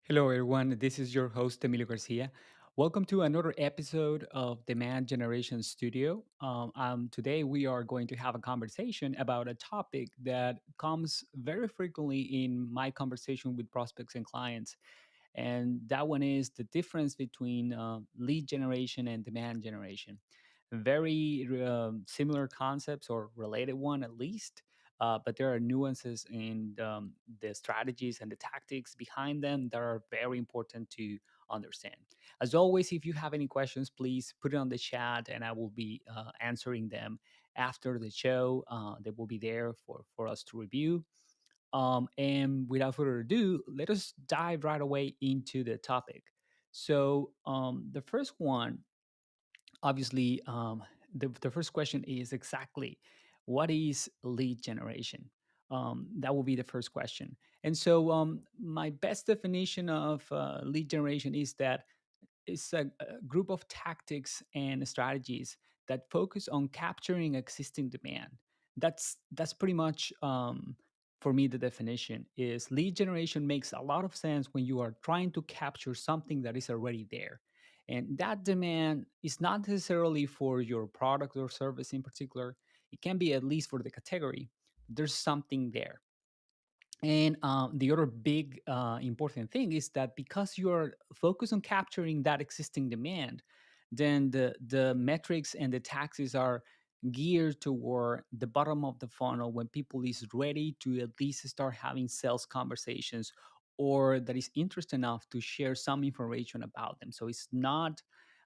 Hello, everyone. This is your host, Emilio Garcia. Welcome to another episode of Demand Generation Studio. Today, we are going to have a conversation about a topic that comes very frequently in my conversation with prospects and clients. And that one is the difference between lead generation and demand generation. Very similar concepts or related one at least, but there are nuances in the strategies and the tactics behind them that are very important to understand. As always, if you have any questions, please put it on the chat and I will be answering them after the show. They will be there for us to review. And without further ado, let us dive right away into the topic. The first one, obviously, the first question is exactly what is lead generation? That will be the first question. My best definition of lead generation is that it's a group of tactics and strategies that focus on capturing existing demand. That's pretty much for me the definition is lead generation makes a lot of sense when you are trying to capture something that is already there. And that demand is not necessarily for your product or service in particular. It can be at least for the category. There's something there. And the other big important thing is that because you're focused on capturing that existing demand, then the metrics and the taxes are geared toward the bottom of the funnel when people is ready to at least start having sales conversations or that is interested enough to share some information about them. So it's not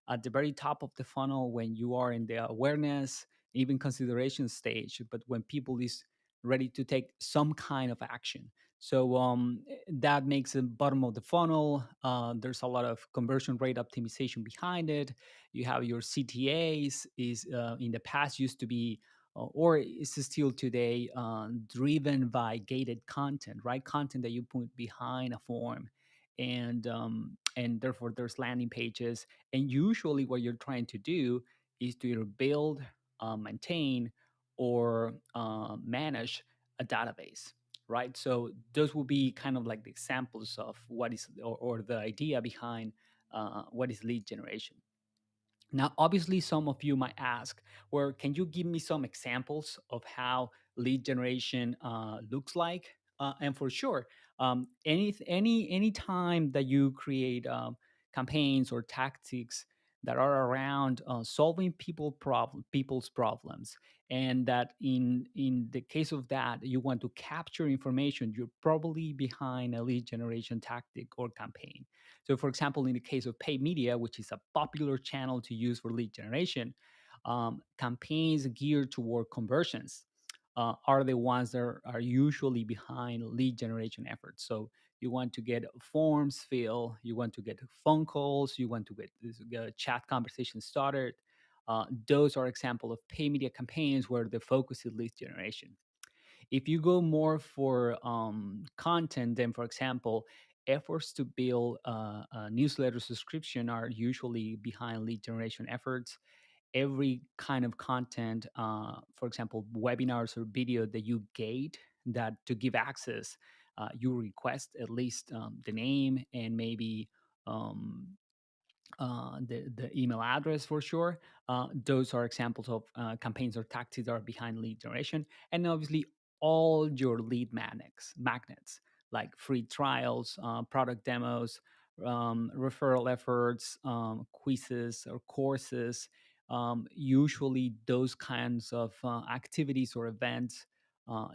at the very top of the funnel when you are in the awareness, even consideration stage, but when people is ready to take some kind of action. That makes the bottom of the funnel. There's a lot of conversion rate optimization behind it. You have your CTAs is in the past used to be or is still today driven by gated content, right? Content that you put behind a form, and therefore there's landing pages. And usually, what you're trying to do is to either build, maintain, or manage a database, right? So those will be kind of like the examples of what is or the idea behind what is lead generation. Now, obviously, some of you might ask, well, can you give me some examples of how lead generation looks like? And for sure, any time that you create campaigns or tactics that are around solving people's problems, and that in the case of that you want to capture information, you're probably behind a lead generation tactic or campaign. So, for example, in the case of paid media, which is a popular channel to use for lead generation, campaigns geared toward conversions are the ones that are usually behind lead generation efforts. So, you want to get forms filled, you want to get phone calls, you want to get this chat conversation started. Those are example of paid media campaigns where the focus is lead generation. If you go more for content, then for example, efforts to build a newsletter subscription are usually behind lead generation efforts. Every kind of content, for example, webinars or video that you gate that to give access, you request at least the name and maybe um, the email address for sure. Those are examples of campaigns or tactics that are behind lead generation. And obviously, all your lead magnets like free trials, product demos, referral efforts, quizzes or courses. Usually, those kinds of activities or events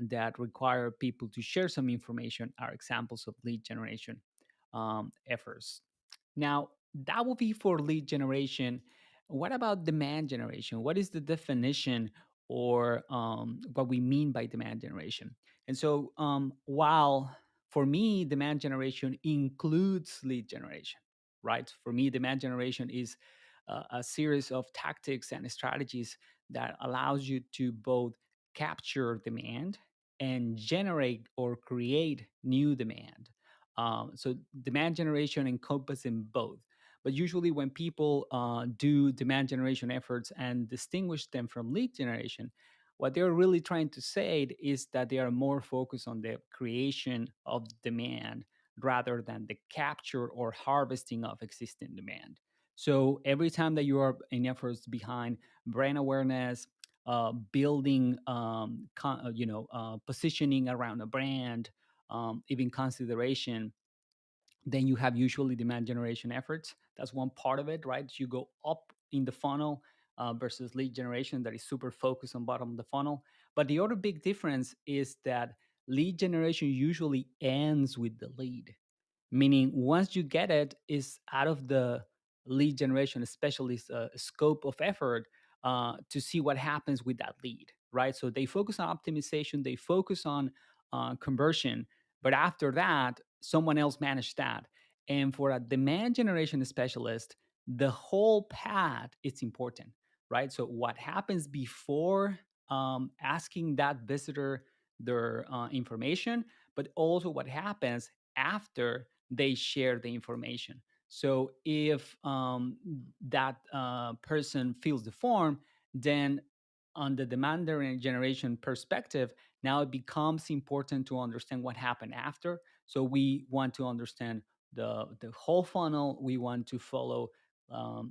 that require people to share some information are examples of lead generation efforts. Now, that will be for lead generation. What about demand generation? What is the definition or what we mean by demand generation? While for me, demand generation includes lead generation, right? For me, demand generation is a series of tactics and strategies that allows you to both capture demand and generate or create new demand. So demand generation encompassing both. But usually, when people do demand generation efforts and distinguish them from lead generation, what they're really trying to say is that they are more focused on the creation of demand rather than the capture or harvesting of existing demand. So every time that you are in efforts behind brand awareness, building, positioning around a brand, even consideration, then you have usually demand generation efforts. That's one part of it, right? You go up in the funnel versus lead generation that is super focused on bottom of the funnel. But the other big difference is that lead generation usually ends with the lead, meaning once you get it, is out of the lead generation specialist scope of effort to see what happens with that lead, right? So they focus on optimization, they focus on conversion, but after that someone else managed that. And for a demand generation specialist, the whole path is important, right? So what happens before asking that visitor their information, but also what happens after they share the information. So if that person fills the form, then on the demand generation perspective, now it becomes important to understand what happened after. So we want to understand the whole funnel. We want to follow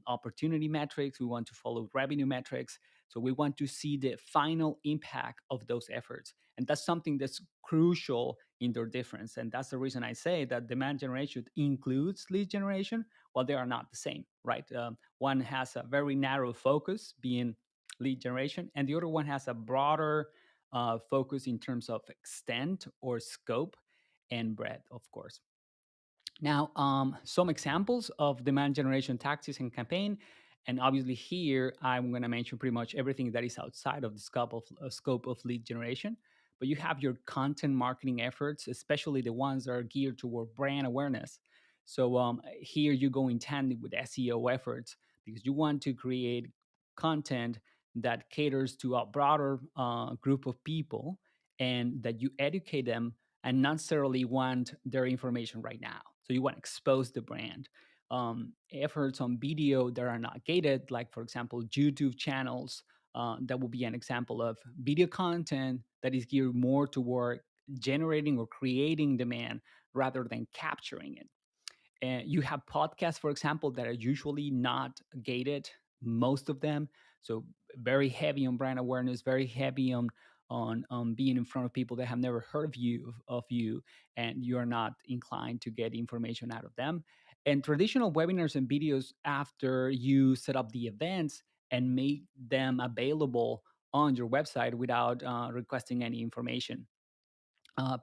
opportunity metrics. We want to follow revenue metrics. So we want to see the final impact of those efforts, and that's something that's crucial in their difference. And that's the reason I say that demand generation includes lead generation, while they are not the same, right? One has a very narrow focus, being lead generation, and the other one has a broader focus in terms of extent or scope and breadth, of course. Now, some examples of demand generation tactics and campaign, and obviously here I'm going to mention pretty much everything that is outside of the scope of lead generation. But you have your content marketing efforts, especially the ones that are geared toward brand awareness. So here you go in tandem with SEO efforts because you want to create content that caters to a broader group of people and that you educate them and not necessarily want their information right now. So you want to expose the brand. Efforts on video that are not gated, like for example, YouTube channels, that will be an example of video content that is geared more toward generating or creating demand rather than capturing it. And you have podcasts, for example, that are usually not gated, most of them. So very heavy on brand awareness, very heavy on being in front of people that have never heard of you, and you're not inclined to get information out of them. And traditional webinars and videos after you set up the events and make them available on your website without requesting any information.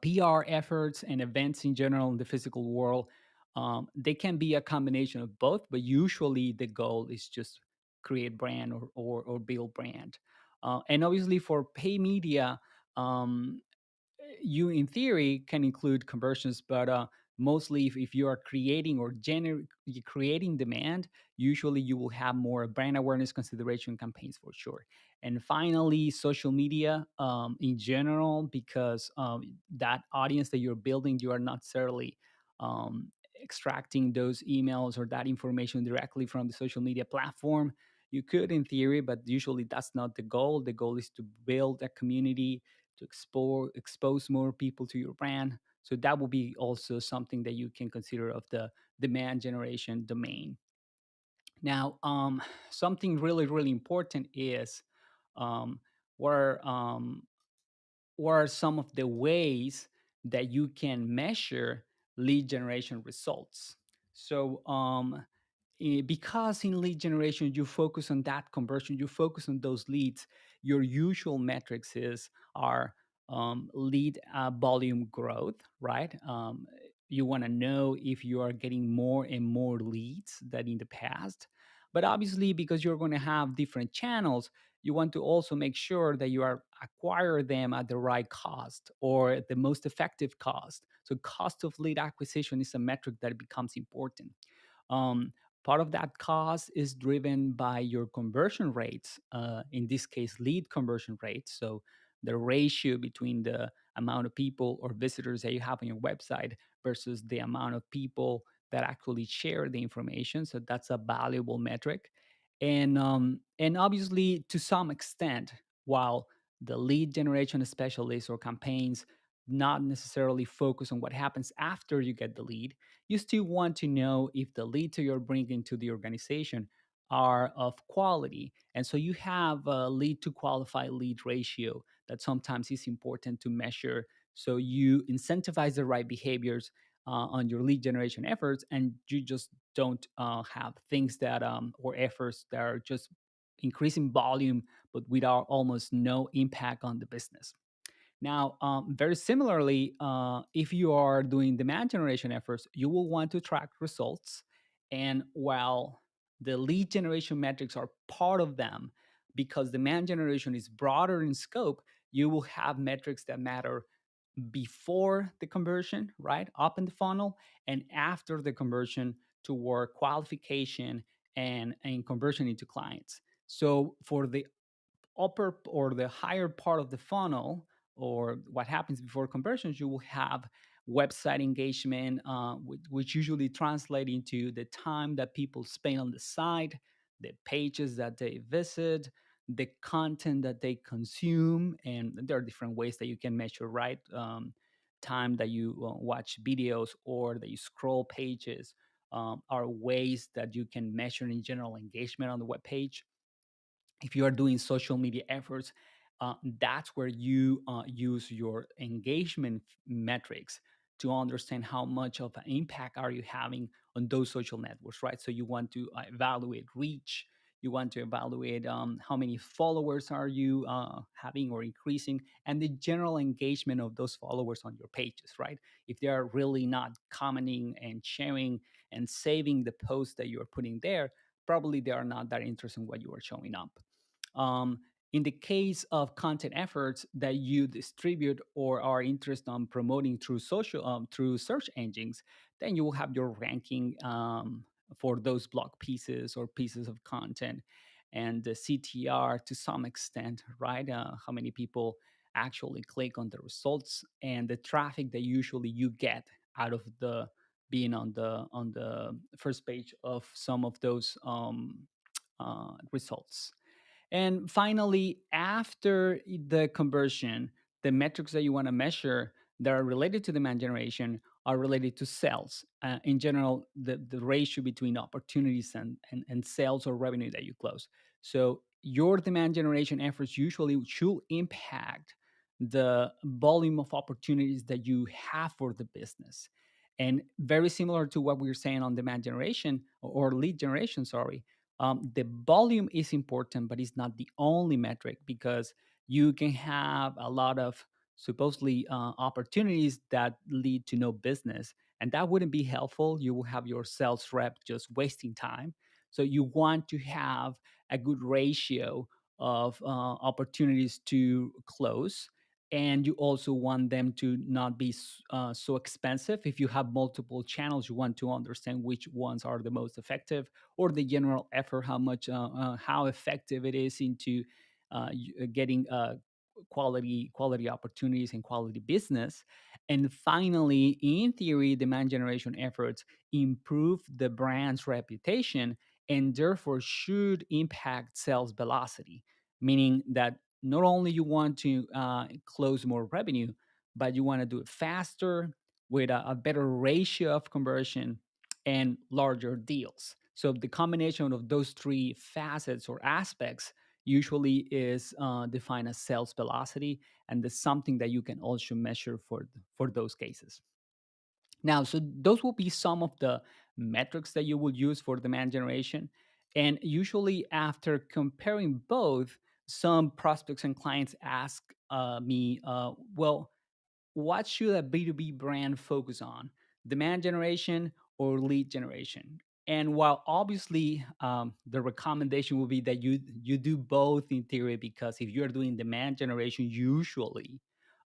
PR efforts and events in general in the physical world, they can be a combination of both, but usually the goal is just create brand or build brand. And obviously for pay media, um, you in theory can include conversions, but mostly if you are creating or creating demand, usually you will have more brand awareness consideration campaigns for sure. And finally, social media in general, because that audience that you're building, you are not necessarily um, extracting those emails or that information directly from the social media platform. You could in theory, but usually that's not the goal. The goal is to build a community, to expose more people to your brand. So that will be also something that you can consider of the demand generation domain. Now, something really important is um, where what are some of the ways that you can measure lead generation results. So because in lead generation you focus on that conversion, you focus on those leads, your usual metrics is are lead volume growth, right? You want to know if you are getting more and more leads than in the past. But obviously, because you're going to have different channels, you want to also make sure that you are acquire them at the right cost or at the most effective cost. So cost of lead acquisition is a metric that becomes important. um, Part of that cost is driven by your conversion rates, in this case, lead conversion rates. So the ratio between the amount of people or visitors that you have on your website versus the amount of people that actually share the information. So that's a valuable metric. And obviously, to some extent, while the lead generation specialists or campaigns not necessarily focus on what happens after you get the lead. You still want to know if the leads that you're bringing to the organization are of quality. And so you have a lead to qualified lead ratio that sometimes is important to measure. So you incentivize the right behaviors on your lead generation efforts, and you just don't have things that or efforts that are just increasing volume but without almost no impact on the business. Now, very similarly, if you are doing demand generation efforts, you will want to track results. And while the lead generation metrics are part of them, because demand generation is broader in scope, you will have metrics that matter before the conversion, right? Up in the funnel, and after the conversion toward qualification and conversion into clients. So for the upper or the higher part of the funnel, or what happens before conversions, you will have website engagement, which usually translate into the time that people spend on the site, the pages that they visit, the content that they consume. And there are different ways that you can measure, right? Time that you watch videos or that you scroll pages are ways that you can measure in general engagement on the web page. If you are doing social media efforts, that's where you use your engagement metrics to understand how much of an impact are you having on those social networks, right? So you want to evaluate reach, you want to evaluate how many followers are you having or increasing, and the general engagement of those followers on your pages, right? If they are really not commenting and sharing and saving the post that you're putting there, probably they are not that interested in what you are showing up. um, in the case of content efforts that you distribute or are interested on promoting through social through search engines, then you will have your ranking for those blog pieces or pieces of content, and the CTR to some extent, right? How many people actually click on the results, and the traffic that usually you get out of the being on the first page of some of those results. And finally, after the conversion, the metrics that you want to measure that are related to demand generation are related to sales. In general, the ratio between opportunities and sales or revenue that you close. So your demand generation efforts usually should impact the volume of opportunities that you have for the business. And very similar to what we were saying on demand generation or lead generation, sorry, the volume is important, but it's not the only metric, because you can have a lot of supposedly opportunities that lead to no business, and that wouldn't be helpful. You will have your sales rep just wasting time. So you want to have a good ratio of opportunities to close, and you also want them to not be so expensive. If you have multiple channels, you want to understand which ones are the most effective, or the general effort, how much how effective it is into getting quality opportunities and quality business. And finally, in theory, demand generation efforts improve the brand's reputation, and therefore should impact sales velocity, meaning that not only you want to close more revenue, but you want to do it faster with a better ratio of conversion and larger deals. So the combination of those three facets or aspects usually is defined as sales velocity, and there's something that you can also measure for those cases. Now, so those will be some of the metrics that you will use for demand generation. And usually, after comparing both, some prospects and clients ask me, well, what should a B2B brand focus on? Demand generation or lead generation? And while obviously the recommendation will be that you do both in theory, because if you're doing demand generation, usually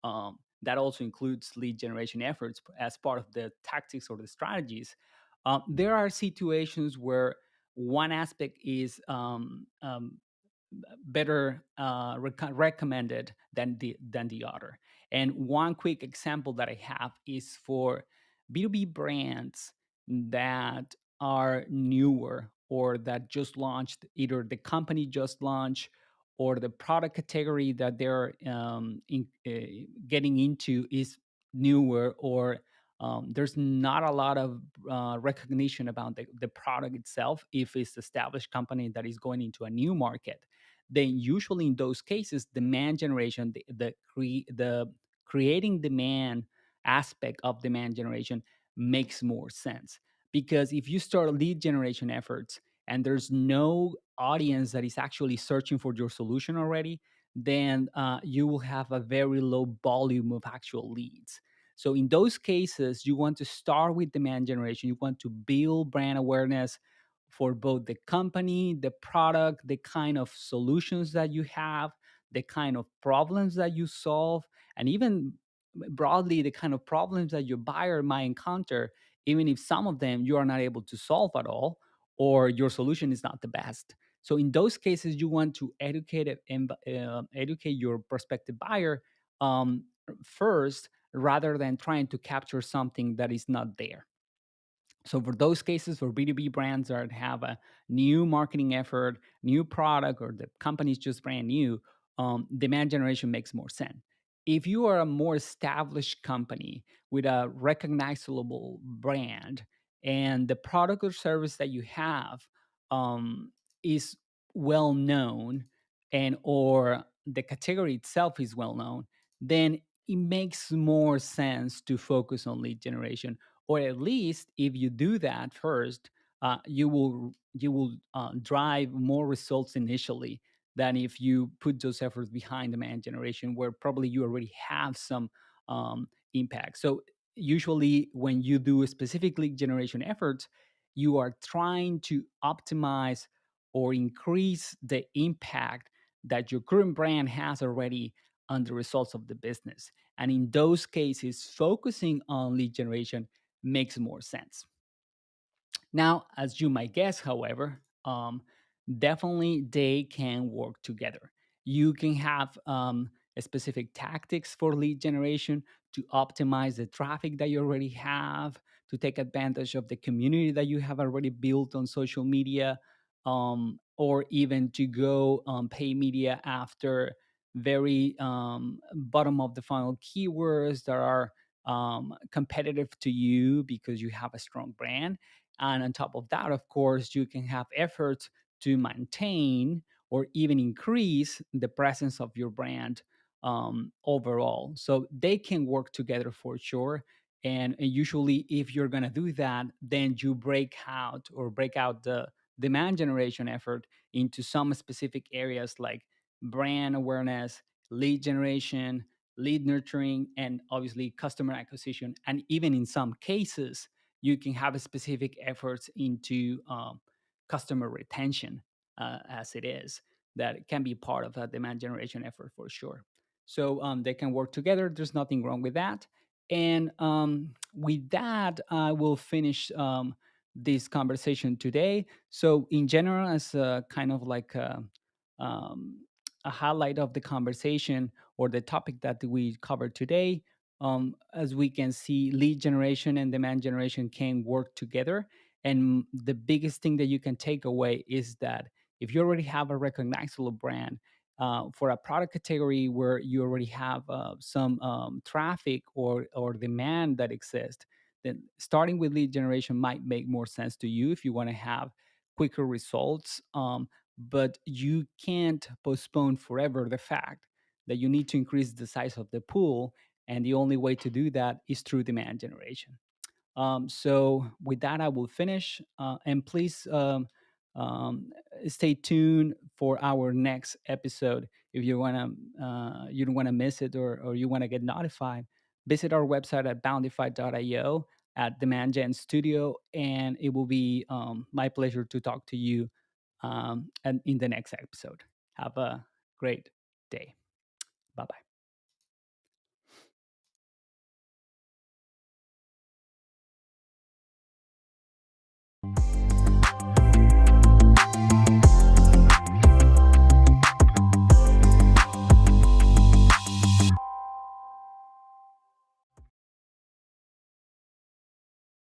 that also includes lead generation efforts as part of the tactics or the strategies. There are situations where one aspect is better recommended than the other. And one quick example that I have is for B2B brands that are newer or that just launched, either the company just launched or the product category that they're getting into is newer, or there's not a lot of recognition about the product itself, if it's established company that is going into a new market, then usually in those cases, demand generation, the creating demand aspect of demand generation makes more sense. Because if you start lead generation efforts and there's no audience that is actually searching for your solution already, then you will have a very low volume of actual leads. So in those cases, you want to start with demand generation. You want to build brand awareness for both the company, the product, the kind of solutions that you have, the kind of problems that you solve, and even broadly the kind of problems that your buyer might encounter, even if some of them you are not able to solve at all, or your solution is not the best. So in those cases, you want to educate your prospective buyer um, first, rather than trying to capture something that is not there. So for those cases, for B2B brands that have a new marketing effort, new product, or the company is just brand new, demand generation makes more sense. If you are a more established company with a recognizable brand, and the product or service that you have is well known, and or the category itself is well known, then it makes more sense to focus on lead generation. Or at least if you do that first, you will drive more results initially than if you put those efforts behind demand generation, where probably you already have some impact. So usually when you do specific lead generation efforts, you are trying to optimize or increase the impact that your current brand has already on the results of the business. And in those cases, focusing on lead generation makes more sense. Now, as you might guess, however, definitely they can work together. You can have specific tactics for lead generation to optimize the traffic that you already have, to take advantage of the community that you have already built on social media, or even to go pay media after very bottom of the funnel keywords that are competitive to you because you have a strong brand. And on top of that, of course, you can have efforts to maintain or even increase the presence of your brand overall. So they can work together for sure. And usually, if you're going to do that, then you break out the demand generation effort into some specific areas like brand awareness, lead generation, lead nurturing, and obviously customer acquisition. And even in some cases, you can have a specific efforts into customer retention, as it is, that can be part of a demand generation effort for sure. So they can work together. There's nothing wrong with that. And with that, I will finish this conversation today. So in general, as a kind of like um, a highlight of the conversation or the topic that we covered today, as we can see, lead generation and demand generation can work together. And the biggest thing that you can take away is that if you already have a recognizable brand for a product category where you already have some traffic or demand that exists, then starting with lead generation might make more sense to you if you want to have quicker results. But you can't postpone forever the fact that you need to increase the size of the pool, and the only way to do that is through demand generation. So with that, I will finish. And please stay tuned for our next episode. If you don't want to miss it, or you want to get notified, visit our website at bountify.io at Demand Gen Studio, and it will be my pleasure to talk to you and in the next episode. Have a great day. Bye bye.